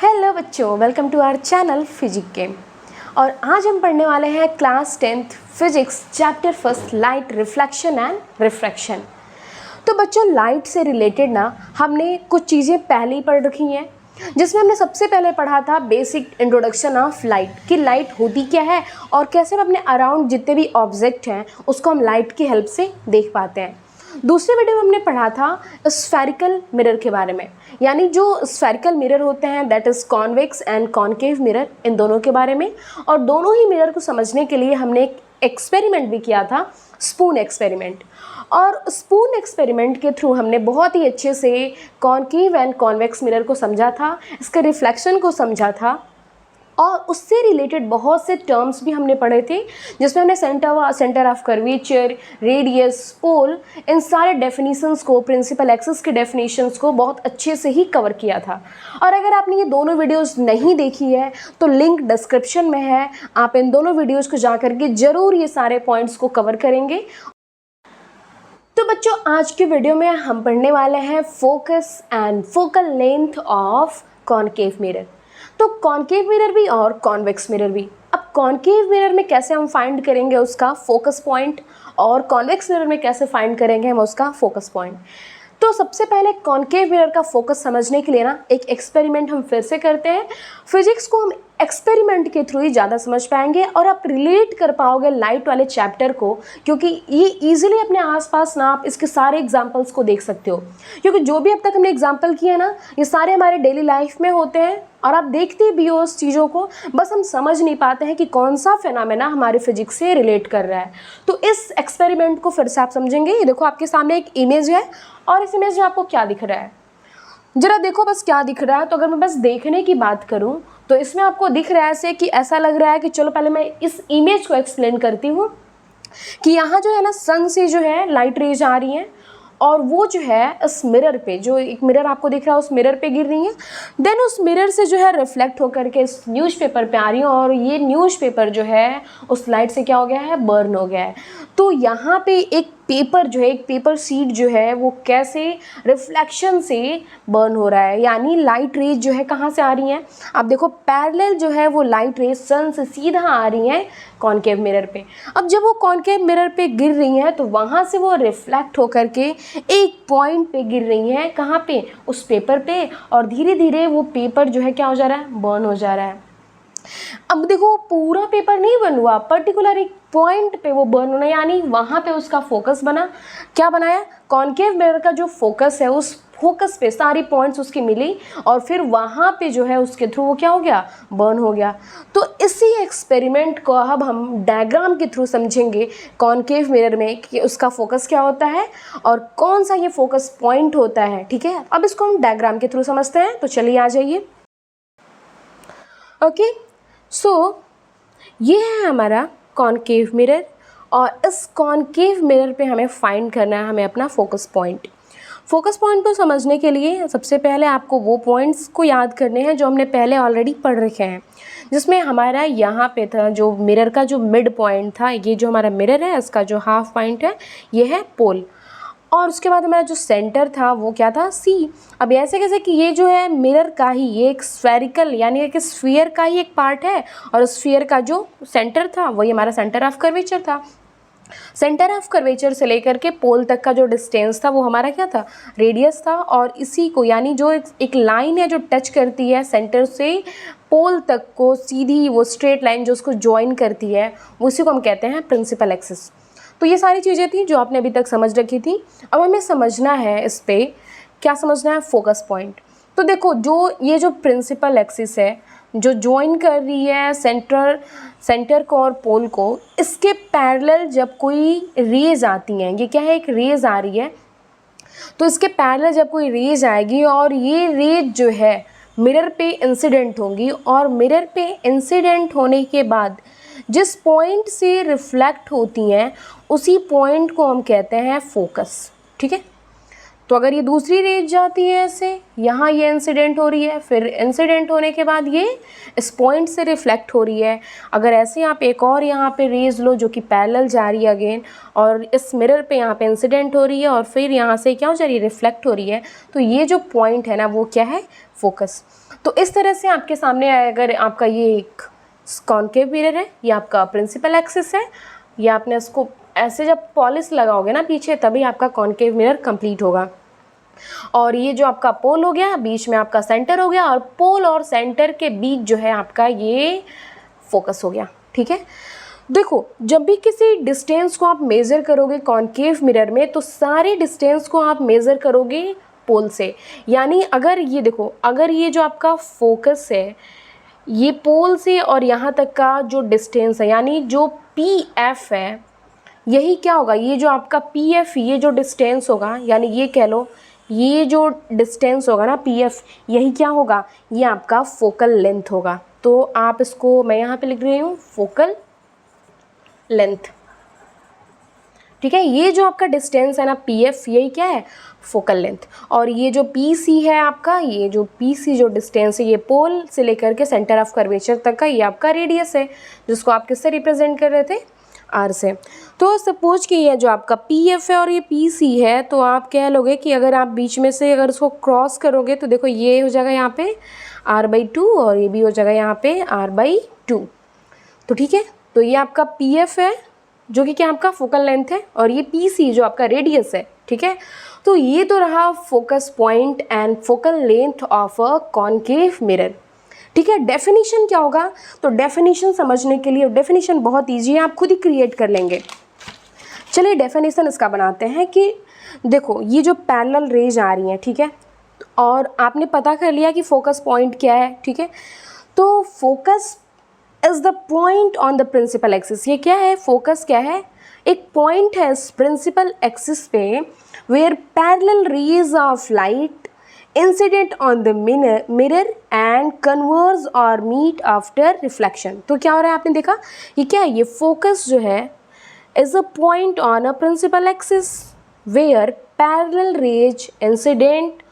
Hello बच्चों, welcome to our channel physic game. और आज हम पढ़ने वाले हैं class 10th physics chapter first light reflection and refraction. तो बच्चों, लाइट से रिलेटेड ना हमने कुछ चीज़ें पहले ही पढ़ रखी हैं, जिसमें हमने सबसे पहले पढ़ा था बेसिक इंट्रोडक्शन ऑफ लाइट कि लाइट होती क्या है और कैसे हम अपने अराउंड जितने भी ऑब्जेक्ट हैं उसको हम लाइट की हेल्प से देख पाते हैं। दूसरे वीडियो में हमने पढ़ा था स्फेरिकल मिरर के बारे में, यानी जो स्फेरिकल मिरर होते हैं that is convex and concave mirror, इन दोनों के बारे में। और दोनों ही मिरर को समझने के लिए हमने एक एक्सपेरिमेंट भी किया था, स्पून एक्सपेरिमेंट। और स्पून एक्सपेरिमेंट के थ्रू हमने बहुत ही अच्छे से कॉन्केव एंड कॉन्वेक्स मिरर को समझा था, इसके रिफ्लेक्शन को समझा था, और उससे रिलेटेड बहुत से टर्म्स भी हमने पढ़े थे, जिसमें हमने सेंटर ऑफ कर्वेचर, रेडियस, पोल, इन सारे डेफिनेशंस को, प्रिंसिपल एक्सिस के डेफिनेशंस को बहुत अच्छे से ही कवर किया था। और अगर आपने ये दोनों वीडियोस नहीं देखी है तो लिंक डिस्क्रिप्शन में है, आप इन दोनों वीडियोज़ को जा करके ज़रूर ये सारे पॉइंट्स को कवर करेंगे। तो बच्चों, आज के वीडियो में हम पढ़ने वाले हैं focus and focal length of concave mirror. तो कॉन्केव मिरर भी और कॉन्वेक्स मिरर भी। अब कॉन्केव मिरर में कैसे हम फाइंड करेंगे उसका फोकस पॉइंट, और कॉन्वेक्स मिरर में कैसे फाइंड करेंगे हम उसका फोकस पॉइंट। तो सबसे पहले कॉन्केव मिरर का फोकस समझने के लिए ना एक एक्सपेरिमेंट हम फिर से करते हैं। फिजिक्स को हम एक्सपेरिमेंट के थ्रू ही ज़्यादा समझ पाएंगे और आप रिलेट कर पाओगे लाइट वाले चैप्टर को, क्योंकि ये इजीली अपने आसपास ना आप इसके सारे एग्जांपल्स को देख सकते हो, क्योंकि जो भी अब तक हमने एग्जांपल किए ना ये सारे हमारे डेली लाइफ में होते हैं और आप देखते भी हो उस चीज़ों को, बस हम समझ नहीं पाते हैं कि कौन सा फिनोमेना हमारे फिजिक्स से रिलेट कर रहा है। तो इस एक्सपेरिमेंट को फिर से आप समझेंगे। ये देखो आपके सामने एक इमेज है और इस इमेज में आपको क्या दिख रहा है, जरा देखो बस क्या दिख रहा है। तो अगर मैं बस देखने की बात करूं तो इसमें आपको दिख रहा है ऐसे कि ऐसा लग रहा है कि चलो पहले मैं इस इमेज को एक्सप्लेन करती हूँ कि यहाँ जो है ना सन से जो है लाइट रेज आ रही हैं और वो जो है इस मिरर पे, जो एक मिरर आपको दिख रहा है उस मिरर पे गिर रही है, देन उस मिरर से जो है रिफ्लेक्ट होकर के इस न्यूज़पेपर पे आ रही है और ये न्यूज़पेपर जो है उस लाइट से क्या हो गया है, बर्न हो गया है। तो यहाँ पे एक पेपर जो है, एक पेपर शीट जो है वो कैसे रिफ्लेक्शन से बर्न हो रहा है, यानी लाइट रेज जो है कहाँ से आ रही हैं, आप देखो पैरेलल जो है वो लाइट रेज सन से सीधा आ रही हैं कॉन्केव मिरर पे। अब जब वो कॉन्केव मिरर पे गिर रही हैं तो वहाँ से वो रिफ्लेक्ट होकर के एक पॉइंट पे गिर रही हैं, कहाँ पे, उस पेपर पे, और धीरे धीरे वो पेपर जो है क्या हो जा रहा है, बर्न हो जा रहा है। अब देखो पूरा पेपर नहीं बन हुआ, पर्टिकुलर एक पॉइंट पे वो बर्न होना, यानी वहाँ पे उसका फोकस बना। क्या बनाया, कॉन्केव मिरर का जो फोकस है उस फोकस पे सारी पॉइंट्स उसकी मिली और फिर वहाँ पे जो है उसके थ्रू वो क्या हो गया, बर्न हो गया। तो इसी एक्सपेरिमेंट को अब हम डायग्राम के थ्रू समझेंगे कॉन्केव मिरर में कि उसका फोकस क्या होता है और कौन सा ये फोकस पॉइंट होता है। ठीक है, अब इसको हम डायग्राम के थ्रू समझते हैं। तो चलिए आ जाइए। ओके, सो ये है हमारा कॉन्केव मिरर और इस कॉन्केव मिरर पे हमें फाइंड करना है हमें अपना फोकस पॉइंट। फोकस पॉइंट को समझने के लिए सबसे पहले आपको वो पॉइंट्स को याद करने हैं जो हमने पहले ऑलरेडी पढ़ रखे हैं, जिसमें हमारा यहाँ पे था जो मिरर का जो मिड पॉइंट था, ये जो हमारा मिरर है इसका जो हाफ पॉइंट है ये है पोल, और उसके बाद हमारा जो सेंटर था वो क्या था, सी। अब ऐसे कैसे कि ये जो है मिरर का ही, ये एक स्फेरिकल यानी एक स्फीयर का ही एक पार्ट है और स्फीयर का जो सेंटर था वही हमारा सेंटर ऑफ कर्वेचर था। सेंटर ऑफ कर्वेचर से लेकर के पोल तक का जो डिस्टेंस था वो हमारा क्या था, रेडियस था। और इसी को, यानी जो एक लाइन है जो टच करती है सेंटर से पोल तक को, सीधी वो स्ट्रेट लाइन जो उसको ज्वाइन करती है, उसी को हम कहते हैं प्रिंसिपल एक्सिस। तो ये सारी चीज़ें थी जो आपने अभी तक समझ रखी थी। अब हमें समझना है इस पे क्या समझना है, फोकस पॉइंट। तो देखो जो ये जो प्रिंसिपल एक्सिस है जो ज्वाइन कर रही है सेंटर को और पोल को, इसके पैरेलल जब कोई रेज आती हैं, ये क्या है, एक रेज आ रही है, तो इसके पैरेलल जब कोई रेज आएगी और ये रेज जो है मिरर पे इंसिडेंट होंगी और मिरर पे इंसिडेंट होने के बाद जिस पॉइंट से रिफ्लेक्ट होती हैं उसी पॉइंट को हम कहते हैं फोकस। ठीक है, तो अगर ये दूसरी रेज जाती है ऐसे, यहाँ ये इंसिडेंट हो रही है, फिर इंसिडेंट होने के बाद ये इस पॉइंट से रिफ्लेक्ट हो रही है। अगर ऐसे आप एक और यहाँ पे रेज लो जो कि पैरेलल जा रही है अगेन, और इस मिरर पे यहाँ पे इंसिडेंट हो रही है और फिर यहाँ से क्या हो जा रही है, रिफ्लेक्ट हो रही है, तो ये जो पॉइंट है ना वो क्या है, फोकस। तो इस तरह से आपके सामने अगर आपका ये एक कॉन्केव मिरर है, ये आपका प्रिंसिपल एक्सिस है, ये आपने इसको ऐसे जब पॉलिश लगाओगे ना पीछे तभी आपका कॉन्केव मिरर कंप्लीट होगा। और ये जो आपका पोल हो गया, बीच में आपका सेंटर हो गया, और पोल और सेंटर के बीच जो है आपका ये फोकस हो गया। ठीक है, देखो जब भी किसी डिस्टेंस को आप मेज़र करोगे कॉन्केव मिरर में, तो सारे डिस्टेंस को आप मेज़र करोगे पोल से। यानी अगर ये देखो, अगर ये जो आपका फोकस है ये पोल से और यहाँ तक का जो डिस्टेंस है, यानी जो PF है, यही क्या होगा, ये जो आपका PF, ये जो डिस्टेंस होगा, यानी ये कह लो ये जो डिस्टेंस होगा ना PF, यही क्या होगा, ये आपका फोकल लेंथ होगा। तो आप इसको, मैं यहाँ पे लिख रही हूँ फोकल लेंथ। ठीक है, ये जो आपका डिस्टेंस है ना PF, यही क्या है, फोकल लेंथ। और ये जो PC है आपका, ये जो PC जो डिस्टेंस है, ये पोल से लेकर के सेंटर ऑफ कर्वेचर तक का, ये आपका रेडियस है, जिसको आप किससे रिप्रेजेंट कर रहे थे, R से। तो सपोज कि ये जो आपका PF है और ये PC है, तो आप कह लोगे कि अगर आप बीच में से अगर उसको क्रॉस करोगे तो देखो ये हो जाएगा यहाँ पे R/2 और ये भी हो जाएगा यहाँ पे R/2। तो ठीक है, तो ये आपका PF है जो कि क्या आपका फोकल लेंथ है, और ये PC जो आपका रेडियस है। ठीक है, तो ये तो रहा focus point and focal length of a concave mirror. ठीक है, डेफिनेशन क्या होगा, तो डेफिनेशन समझने के लिए, डेफिनेशन बहुत ईजी है, आप खुद ही क्रिएट कर लेंगे। चलिए डेफिनेशन इसका बनाते हैं कि देखो ये जो पैरेलल रेज आ रही हैं, ठीक है, और आपने पता कर लिया कि फोकस पॉइंट क्या है। ठीक है, तो focus is the point on the principal axis. ये क्या है, फोकस क्या है, एक पॉइंट है इस प्रिंसिपल एक्सिस पे where parallel rays of light incident on the mirror and converge और मीट आफ्टर रिफ्लेक्शन। तो क्या हो रहा है, आपने देखा ये क्या है, ये फोकस जो है is a point on a principal axis where parallel rays incident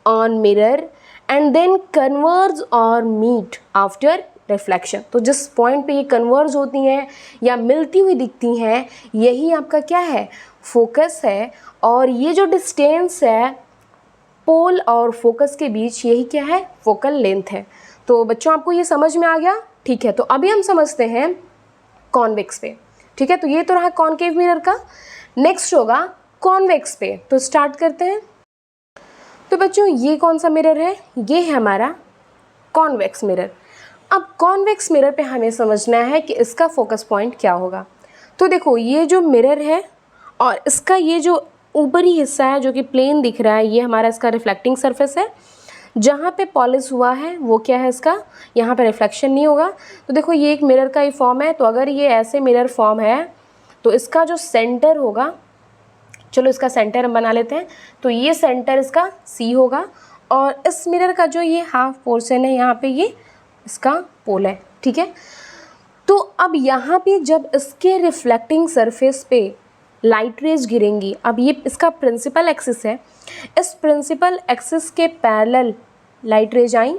on mirror and then converge और मीट आफ्टर रिफ्लेक्शन। तो जिस पॉइंट पे ये कन्वर्ज होती हैं या मिलती हुई दिखती हैं, यही आपका क्या है, फोकस है। और ये जो डिस्टेंस है पोल और फोकस के बीच, यही क्या है, फोकल लेंथ है। तो बच्चों आपको ये समझ में आ गया। ठीक है, तो अभी हम समझते हैं कॉन्वेक्स पे। ठीक है, तो ये तो रहा कॉन्केव मिरर का, नेक्स्ट होगा कॉन्वेक्स पे। तो स्टार्ट करते हैं। तो बच्चों ये कौन सा मिरर है, ये है हमारा कॉन्वेक्स मिरर। अब कॉन्वेक्स मिरर पे हमें समझना है कि इसका फोकस पॉइंट क्या होगा। तो देखो ये जो मिरर है और इसका ये जो ऊपरी हिस्सा है जो कि प्लेन दिख रहा है, ये हमारा इसका रिफ्लेक्टिंग सरफेस है। जहाँ पे पॉलिश हुआ है वो क्या है इसका, यहाँ पे रिफ्लेक्शन नहीं होगा। तो देखो ये एक मिरर का ही फॉर्म है, तो अगर ये ऐसे मिरर फॉर्म है तो इसका जो सेंटर होगा, चलो इसका सेंटर हम बना लेते हैं। तो ये सेंटर इसका C होगा, और इस मिरर का जो ये हाफ पोर्शन है यहाँ पे ये इसका पोल है। ठीक है, तो अब यहाँ पे जब इसके रिफ्लेक्टिंग सरफेस पे लाइट रेज गिरेंगी, अब ये इसका प्रिंसिपल एक्सिस है, इस प्रिंसिपल एक्सिस के पैरेलल लाइट रेज आई,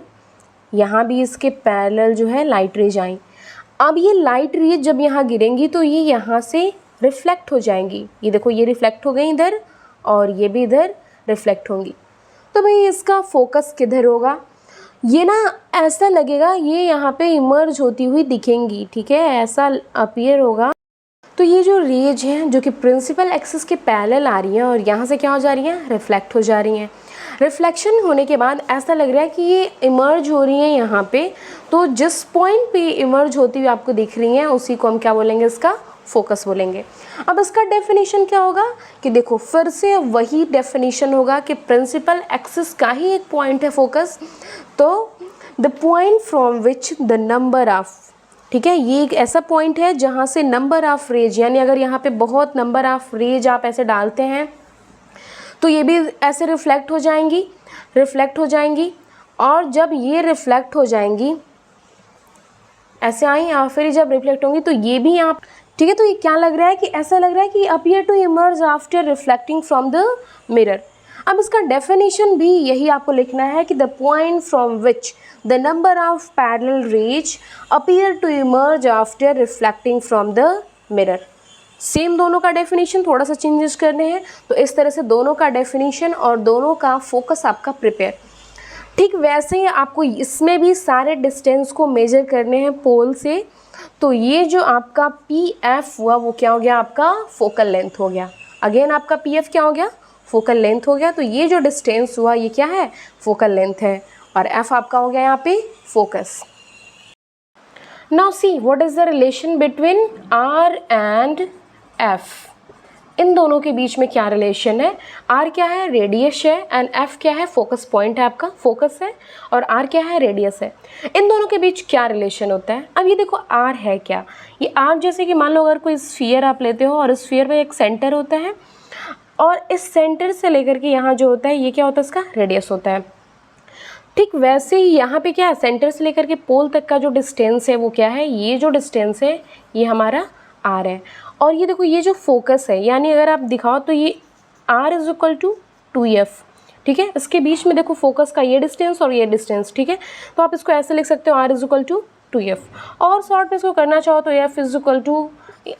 यहाँ भी इसके पैरेलल जो है लाइट रेज आई। अब ये लाइट रेज जब यहाँ गिरेंगी तो ये यहाँ से रिफ्लेक्ट हो जाएंगी। ये देखो ये रिफ्लेक्ट हो गई इधर और ये भी इधर रिफ्लेक्ट होंगी। तो भाई इसका फोकस किधर होगा, ये ना ऐसा लगेगा ये यहाँ पे इमर्ज होती हुई दिखेंगी। ठीक है, ऐसा अपीयर होगा। तो ये जो रेज हैं जो कि प्रिंसिपल एक्सिस के पैरेलल आ रही हैं और यहाँ से क्या हो जा रही हैं, रिफ्लेक्ट हो जा रही हैं। रिफ्लेक्शन होने के बाद ऐसा लग रहा है कि ये इमर्ज हो रही हैं यहाँ पे। तो जिस पॉइंट पे इमर्ज होती हुई आपको दिख रही हैं उसी को हम क्या बोलेंगे, इसका फोकस बोलेंगे। अब इसका डेफिनेशन क्या होगा कि देखो फिर से वही डेफिनेशन होगा कि प्रिंसिपल एक्सिस का ही एक पॉइंट है फोकस। तो the point from which the number of, ठीक है, ये एक ऐसा पॉइंट है जहाँ से नंबर ऑफ रेज, यानी अगर यहाँ पे बहुत नंबर ऑफ रेज आप ऐसे डालते हैं तो ये भी ऐसे रिफ्लेक्ट हो जाएंगी। और जब ये रिफ्लेक्ट हो जाएंगी ऐसे आई और फिर जब रिफ्लेक्ट होंगी तो ये भी आप, ठीक है, तो ये क्या लग रहा है कि ऐसा लग रहा है कि appear to emerge after reflecting from the mirror. अब इसका डेफिनेशन भी यही आपको लिखना है कि the point from which the number of parallel rays appear to emerge after reflecting from the mirror. Same दोनों का डेफिनेशन, थोड़ा सा चेंजेस करने हैं, तो इस तरह से दोनों का डेफिनेशन और दोनों का फोकस आपका प्रिपेयर। ठीक वैसे ही आपको इसमें भी सारे डिस्टेंस को मेजर करने हैं पोल से। तो ये जो आपका पी एफ हुआ वो क्या हो गया, आपका फोकल लेंथ हो गया। अगेन आपका पी एफ क्या हो गया, फोकल लेंथ हो गया। तो ये जो डिस्टेंस हुआ ये क्या है, फोकल लेंथ है, और एफ आपका हो गया यहाँ पे focus. Now see what is the relation between r and f. इन दोनों के बीच में क्या रिलेशन है, आर क्या है, रेडियस है, एंड एफ क्या है, फोकस पॉइंट है, आपका फोकस है, और आर क्या है, रेडियस है। इन दोनों के बीच क्या रिलेशन होता है। अब ये देखो आर है क्या, ये आर जैसे कि मान लो अगर कोई स्फीयर आप लेते हो और स्फीयर में एक सेंटर होता है, और इस सेंटर से लेकर के यहाँ जो होता है ये क्या होता है, इसका रेडियस होता है। ठीक वैसे ही यहाँ पे क्या है, सेंटर से लेकर के पोल तक का जो डिस्टेंस है वो क्या है, ये जो डिस्टेंस है ये हमारा आर है। और ये देखो ये जो फोकस है, यानी अगर आप दिखाओ तो ये are is equal to 2f, ठीक है। इसके बीच में देखो फोकस का ये डिस्टेंस और ये डिस्टेंस, ठीक है। तो आप इसको ऐसे लिख सकते हो are is equal to 2f, और शॉर्ट में इसको करना चाहो तो f इज इक्वल टू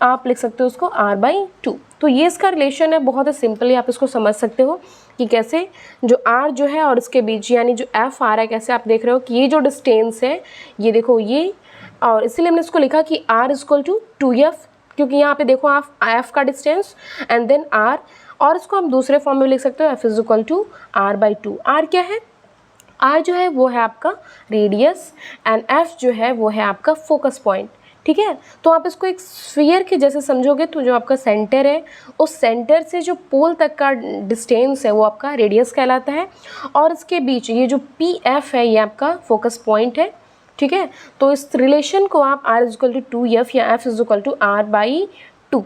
आप लिख सकते हो उसको r/2। तो ये इसका रिलेशन है, बहुत ही सिंपली आप इसको समझ सकते हो कि कैसे जो r जो है और इसके बीच यानी जो f आ रहा है, कैसे आप देख रहे हो कि ये जो डिस्टेंस है ये देखो ये, और इसीलिए हमने इसको लिखा कि r is equal to 2f, क्योंकि यहाँ पे देखो आप f का डिस्टेंस एंड देन r, और इसको हम दूसरे फॉर्म में लिख सकते हो f is equal to r/2। r क्या है, r जो है वो है आपका रेडियस एंड f जो है वो है आपका फोकस पॉइंट, ठीक है। तो आप इसको एक स्फीयर के जैसे समझोगे, तो जो आपका सेंटर है उस सेंटर से जो पोल तक का डिस्टेंस है वो आपका रेडियस कहलाता है, और इसके बीच ये जो पी एफ है ये आपका फोकस पॉइंट है, ठीक है। तो इस रिलेशन को आप r is equal to 2f या f is equal to r/2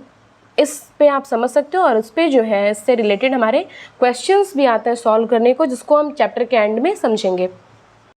इस पे आप समझ सकते हो। और इस पे जो है इससे रिलेटेड हमारे क्वेश्चंस भी आता है सॉल्व करने को, जिसको हम चैप्टर के एंड में समझेंगे।